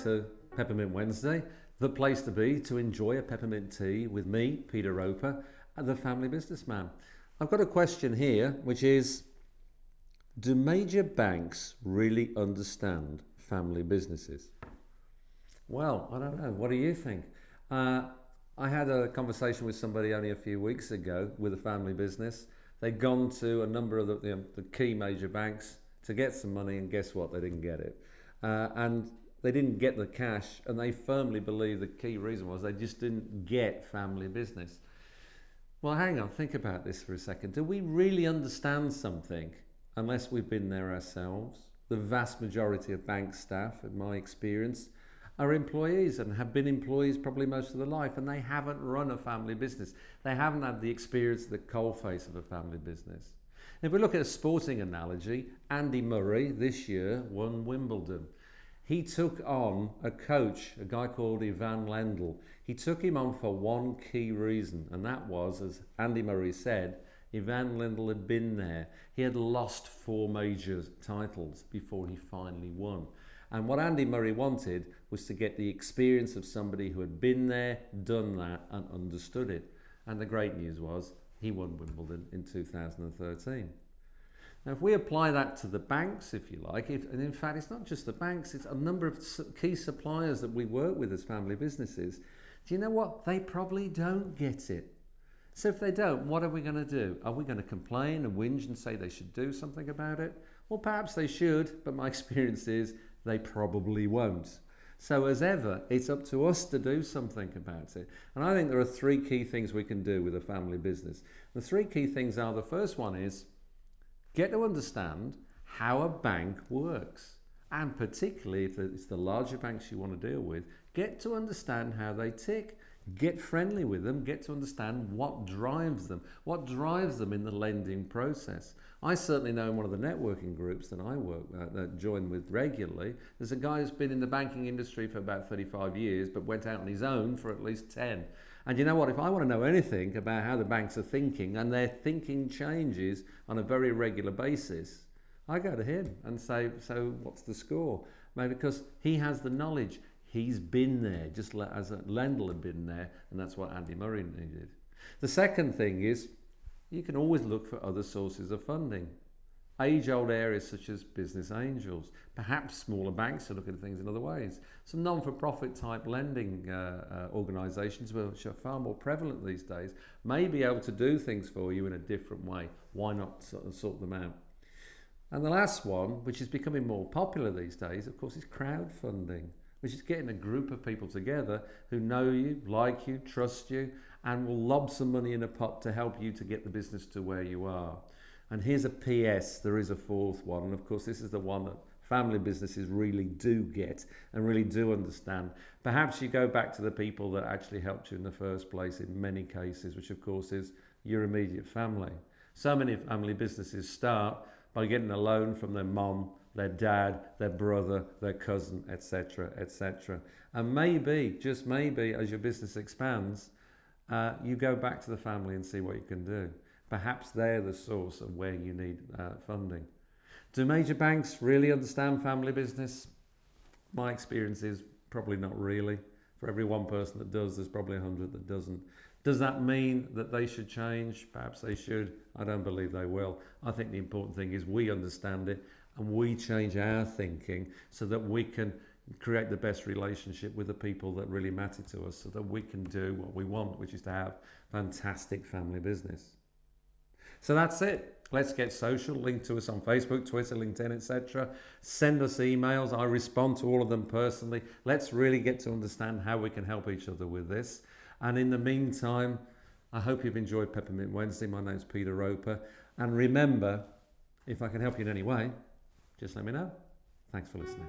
to Peppermint Wednesday, the place to be to enjoy a peppermint tea with me, Peter Roper, the family businessman. I've got a question here, which is, do major banks really understand family businesses? Well, I don't know. What do you think? I had a conversation with somebody only a few weeks ago with a family business. They'd gone to a number of the key major banks to get some money, and guess what? They didn't get it. And they didn't get the cash, and they firmly believe the key reason was they just didn't get family business. Well, hang on, think about this for a second. Do we really understand something unless we've been there ourselves? The vast majority of bank staff, in my experience, are employees and have been employees probably most of their life, and they haven't run a family business. They haven't had the experience of the coalface of a family business. If we look at a sporting analogy, Andy Murray this year won Wimbledon. He took on a coach, a guy called Ivan Lendl. He took him on for one key reason, and that was, as Andy Murray said, Ivan Lendl had been there. He had lost 4 major titles before he finally won. And what Andy Murray wanted was to get the experience of somebody who had been there, done that, and understood it. And the great news was, he won Wimbledon in 2013. Now, if we apply that to the banks, if you like, and in fact, it's not just the banks, it's a number of key suppliers that we work with as family businesses. Do you know what? They probably don't get it. So if they don't, what are we going to do? Are we going to complain and whinge and say they should do something about it? Well, perhaps they should, but my experience is they probably won't. So as ever, it's up to us to do something about it. And I think there are 3 key things we can do with a family business. The 3 key things are, the first one is, get to understand how a bank works. And particularly if it's the larger banks you want to deal with, get to understand how they tick. Get friendly with them, get to understand what drives them in the lending process. I certainly know in one of the networking groups that I join with regularly, there's a guy who's been in the banking industry for about 35 years, but went out on his own for at least 10. And you know what, if I want to know anything about how the banks are thinking, and their thinking changes on a very regular basis, I go to him and say, so what's the score? Maybe because he has the knowledge. He's been there, just as Lendl had been there, and that's what Andy Murray needed. The second thing is, you can always look for other sources of funding. Age-old areas such as business angels. Perhaps smaller banks are looking at things in other ways. Some non-for-profit type lending organisations, which are far more prevalent these days, may be able to do things for you in a different way. Why not sort them out? And the last one, which is becoming more popular these days, of course, is crowdfunding, which is getting a group of people together who know you, like you, trust you, and will lob some money in a pot to help you to get the business to where you are. And here's a PS, there is a 4th one, and of course this is the one that family businesses really do get and really do understand. Perhaps you go back to the people that actually helped you in the first place in many cases, which of course is your immediate family. So many family businesses start by getting a loan from their mom, their dad, their brother, their cousin, etc., etc. And maybe, just maybe, as your business expands, you go back to the family and see what you can do. Perhaps they're the source of where you need funding. Do major banks really understand family business? My experience is probably not really. For every one person that does, there's probably 100 that doesn't. Does that mean that they should change? Perhaps they should. I don't believe they will. I think the important thing is we understand it and we change our thinking so that we can create the best relationship with the people that really matter to us, so that we can do what we want, which is to have fantastic family business. So that's it. Let's get social. Link to us on Facebook, Twitter, LinkedIn, etc. Send us emails. I respond to all of them personally. Let's really get to understand how we can help each other with this. And in the meantime, I hope you've enjoyed Peppermint Wednesday. My name's Peter Roper. And remember, if I can help you in any way, just let me know. Thanks for listening.